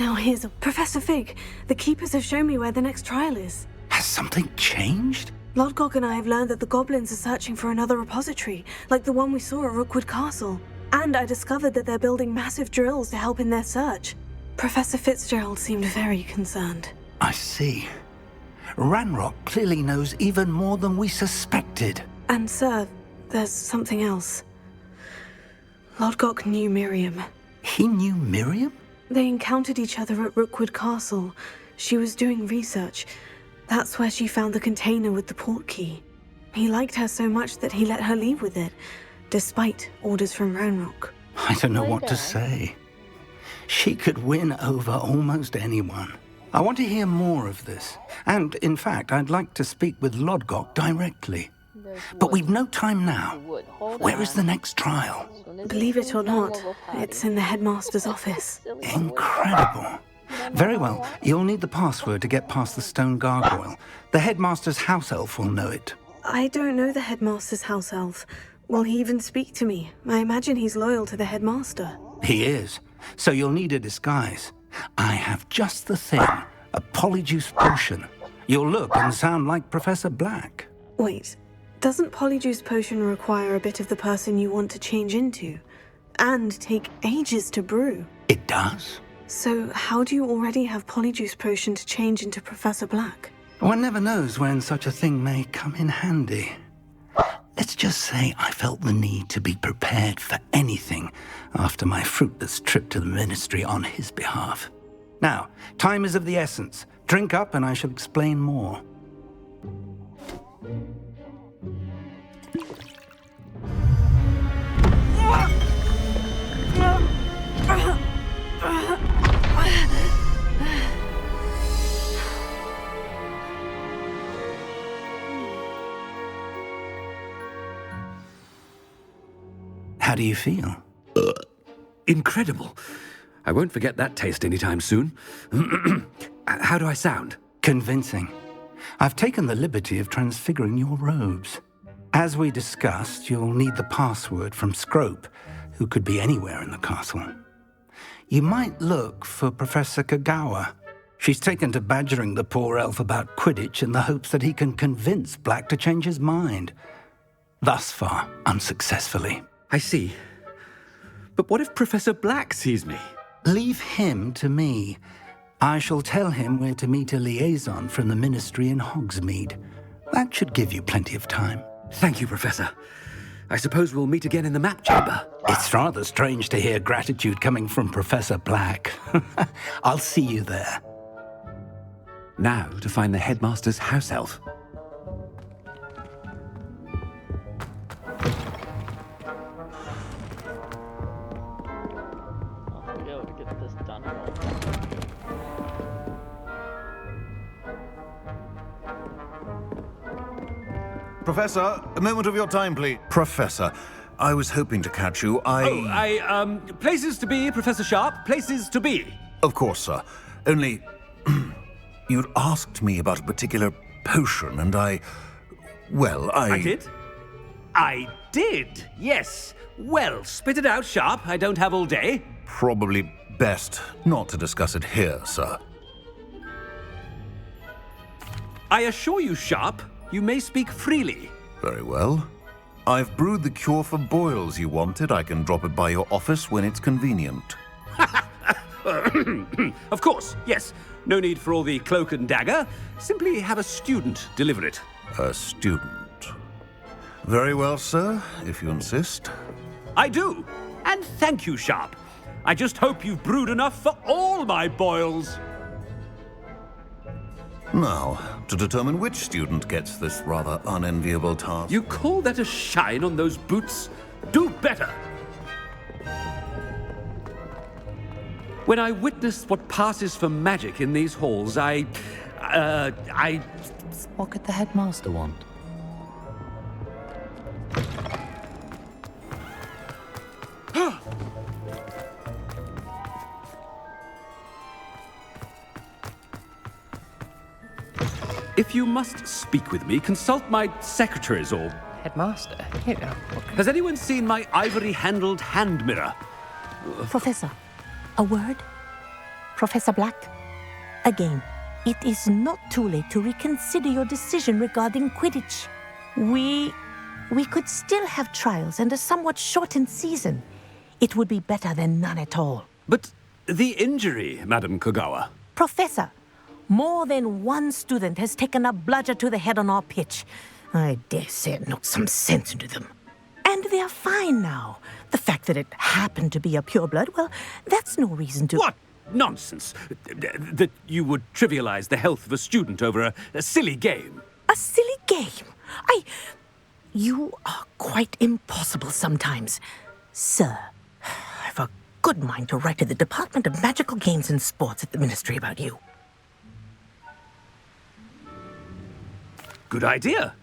Now here's Professor Fig. The Keepers have shown me where the next trial is. Has something changed? Lodgok and I have learned that the goblins are searching for another repository, like the one we saw at Rookwood Castle. And I discovered that they're building massive drills to help in their search. Professor Fitzgerald seemed very concerned. I see. Ranrock clearly knows even more than we suspected. And sir, there's something else. Lodgok knew Miriam. He knew Miriam? They encountered each other at Rookwood Castle. She was doing research. That's where she found the container with the port key. He liked her so much that he let her leave with it, despite orders from Ranrock. I don't know what to say. She could win over almost anyone. I want to hear more of this. And, in fact, I'd like to speak with Lodgok directly. But we've no time now. Where is the next trial? Believe it or not, it's in the headmaster's office. Incredible. Very well. You'll need the password to get past the stone gargoyle. The headmaster's house elf will know it. I don't know the headmaster's house elf. Will he even speak to me? I imagine he's loyal to the headmaster. He is. So you'll need a disguise. I have just the thing. A polyjuice potion. You'll look and sound like Professor Black. Wait, doesn't polyjuice potion require a bit of the person you want to change into? And take ages to brew? It does. So how do you already have polyjuice potion to change into Professor Black? One never knows when such a thing may come in handy. Let's just say I felt the need to be prepared for anything after my fruitless trip to the ministry on his behalf. Now, time is of the essence. Drink up and I shall explain more. How do you feel? Incredible. I won't forget that taste anytime soon. How do I sound? Convincing. I've taken the liberty of transfiguring your robes. As we discussed, you'll need the password from Scrope, who could be anywhere in the castle. You might look for Professor Kagawa. She's taken to badgering the poor elf about Quidditch in the hopes that he can convince Black to change his mind. Thus far, unsuccessfully. I see. But what if Professor Black sees me? Leave him to me. I shall tell him where to meet a liaison from the ministry in Hogsmeade. That should give you plenty of time. Thank you, Professor. I suppose we'll meet again in the map chamber. It's rather strange to hear gratitude coming from Professor Black. I'll see you there. Now to find the headmaster's house elf. Professor, a moment of your time, please. Professor, I was hoping to catch you. Places to be, Professor Sharp. Places to be. Of course, sir. Only, you'd asked me about a particular potion, and I did? I did, yes. Well, spit it out, Sharp. I don't have all day. Probably best not to discuss it here, sir. I assure you, Sharp, you may speak freely. Very well. I've brewed the cure for boils you wanted. I can drop it by your office when it's convenient. Of course, yes. No need for all the cloak and dagger. Simply have a student deliver it. A student. Very well, sir, if you insist. I do. And thank you, Sharp. I just hope you've brewed enough for all my boils. Now, to determine which student gets this rather unenviable task. You call that a shine on those boots? Do better! When I witnessed what passes for magic in these halls, I... What could the headmaster want? If you must speak with me, consult my secretaries or... Headmaster? Here. Has anyone seen my ivory-handled hand mirror? Professor, a word? Professor Black, again, it is not too late to reconsider your decision regarding Quidditch. We could still have trials and a somewhat shortened season. It would be better than none at all. But the injury, Madam Kogawa. Professor, more than one student has taken a bludger to the head on our pitch. I dare say it knocked some sense into them. And they're fine now. The fact that it happened to be a pureblood, well, that's no reason to... What nonsense! That you would trivialize the health of a student over a silly game. A silly game? You are quite impossible sometimes. Sir, I've a good mind to write to the Department of Magical Games and Sports at the Ministry about you. Good idea.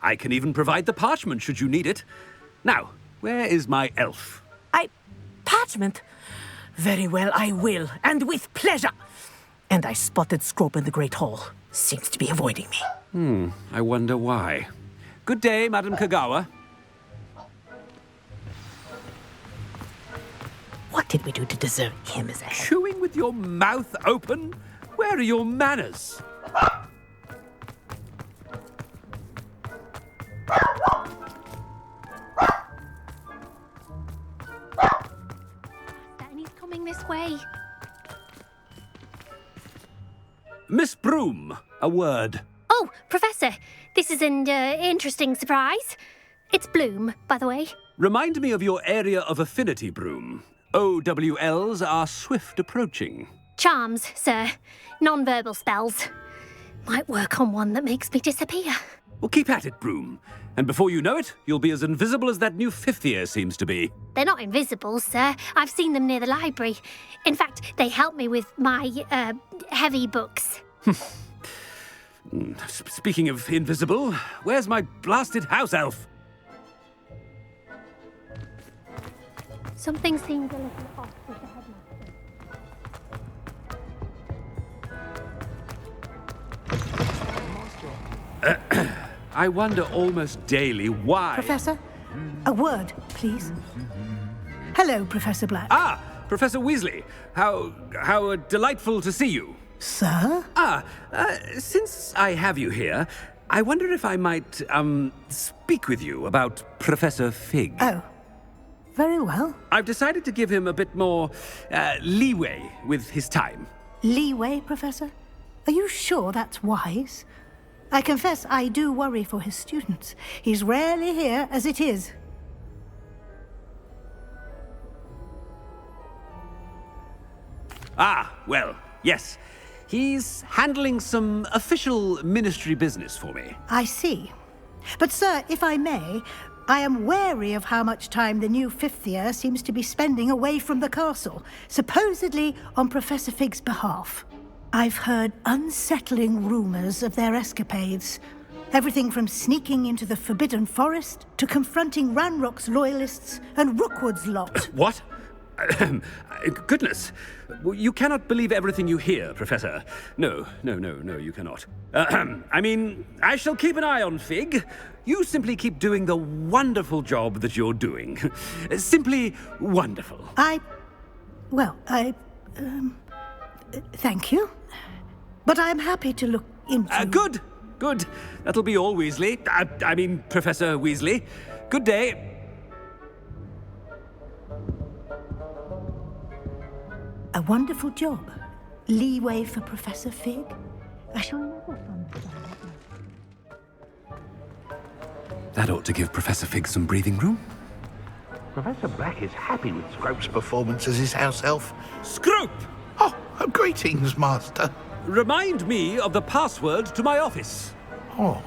I can even provide the parchment should you need it. Now, where is my elf? Parchment? Very well, I will, and with pleasure. And I spotted Scrope in the Great Hall. Seems to be avoiding me. I wonder why. Good day, Madam Kogawa. What did we do to deserve him as a head? Chewing with your mouth open? Where are your manners? And he's coming this way. Miss Broom, a word. Oh, Professor, this is an interesting surprise. It's Bloom, by the way. Remind me of your area of affinity, Broom. OWLs are swift approaching. Charms, sir. Non-verbal spells. Might work on one that makes me disappear. Well, keep at it, Broom. And before you know it, you'll be as invisible as that new fifth year seems to be. They're not invisible, sir. I've seen them near the library. In fact, they help me with my, heavy books. Speaking of invisible, where's my blasted house elf? Something seems a little off with the headmaster. I wonder almost daily why... Professor, a word, please. Hello, Professor Black. Ah, Professor Weasley. How delightful to see you. Sir? Since I have you here, I wonder if I might, speak with you about Professor Fig. Oh, very well. I've decided to give him a bit more, leeway with his time. Leeway, Professor? Are you sure that's wise? I confess I do worry for his students. He's rarely here as it is. Ah, well, yes. He's handling some official ministry business for me. I see. But, sir, if I may, I am wary of how much time the new fifth year seems to be spending away from the castle, supposedly on Professor Fig's behalf. I've heard unsettling rumors of their escapades. Everything from sneaking into the Forbidden Forest to confronting Ranrock's loyalists and Rookwood's lot. What? Goodness. You cannot believe everything you hear, Professor. No, you cannot. I mean, I shall keep an eye on Fig. You simply keep doing the wonderful job that you're doing. Simply wonderful. Thank you. But I'm happy to look into... Good. That'll be all, Weasley. I mean, Professor Weasley. Good day. A wonderful job. Leeway for Professor Fig. I shall never understand that. That ought to give Professor Fig some breathing room. Professor Black is happy with Scrope's performance as his house elf. Scrope! Oh, greetings, Master. Remind me of the password to my office. Oh,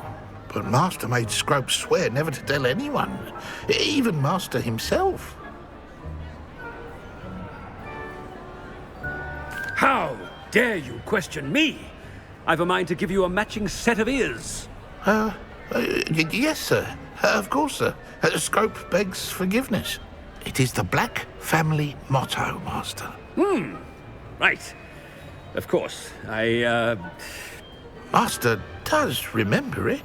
but Master made Scrope swear never to tell anyone, even Master himself. How dare you question me? I've a mind to give you a matching set of ears. Yes, sir. Of course, sir. Scrope begs forgiveness. It is the Black family motto, Master. Right. Of course. Master does remember it.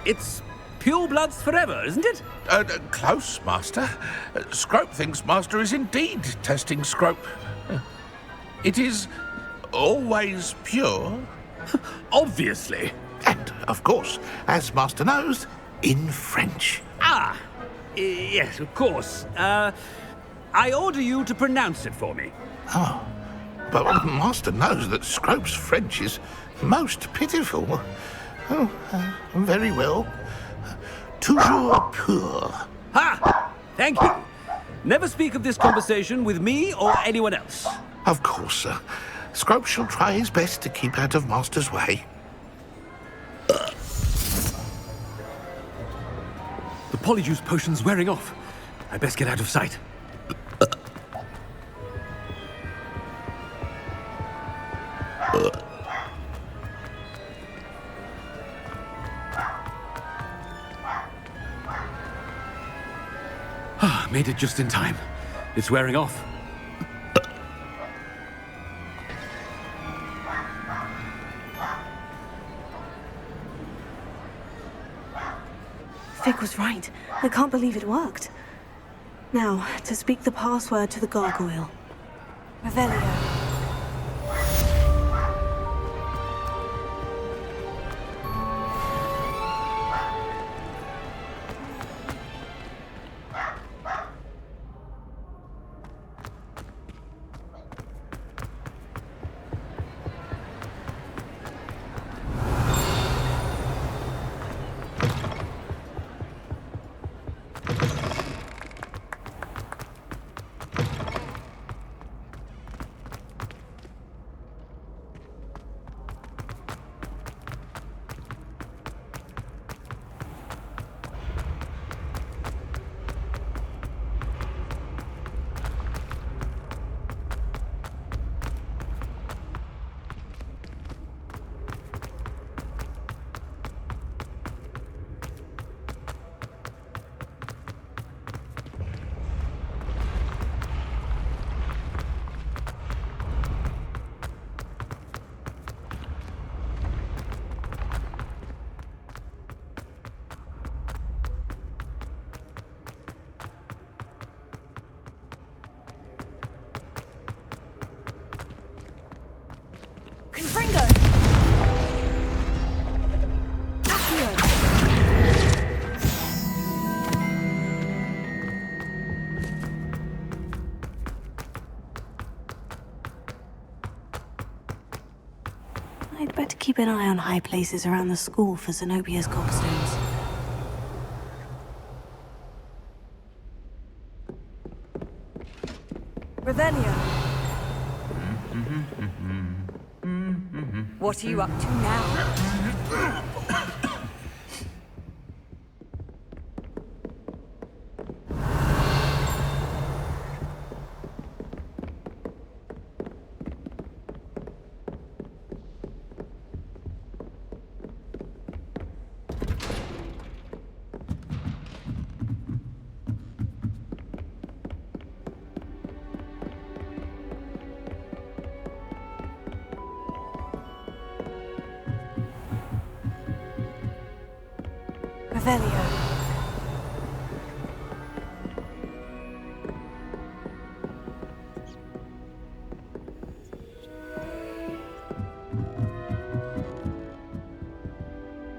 It's Pure bloods forever, isn't it? Close, Master. Scrope thinks Master is indeed testing Scrope. It is always pure. Obviously. And, of course, as Master knows, in French. Ah, yes, of course. I order you to pronounce it for me. Oh, but Master knows that Scrope's French is most pitiful. Oh, very well. Toujours pur. Ha! Thank you. Never speak of this conversation with me or anyone else. Of course, sir. Scrope shall try his best to keep out of Master's way. The polyjuice potion's wearing off. I best get out of sight. Made it just in time. It's wearing off. Fig was right. I can't believe it worked. Now, to speak the password to the gargoyle. Revelio. I'd better keep an eye on high places around the school for Zenobia's gobstones. Revelio. What are you up to now? Revelio.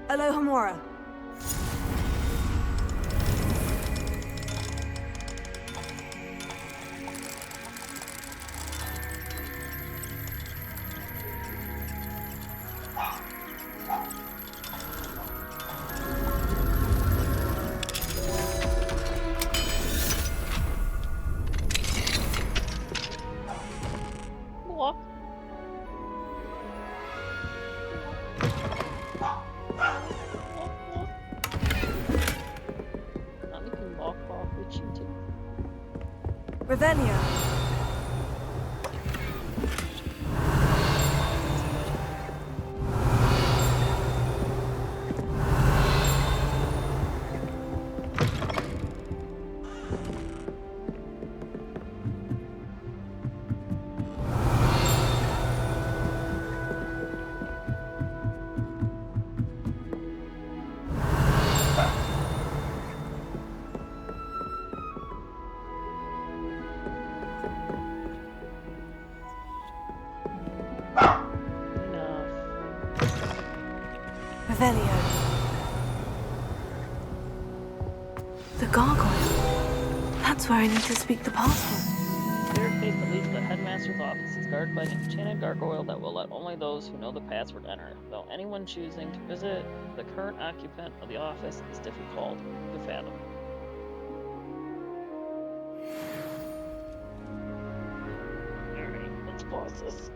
Alohomora. Revelio. Revelio. The gargoyle. That's where I need to speak the password. Staircase that leads to the headmaster's office is guarded by an enchanted gargoyle that will let only those who know the password enter, though anyone choosing to visit the current occupant of the office is difficult to fathom. Alright, let's pause this.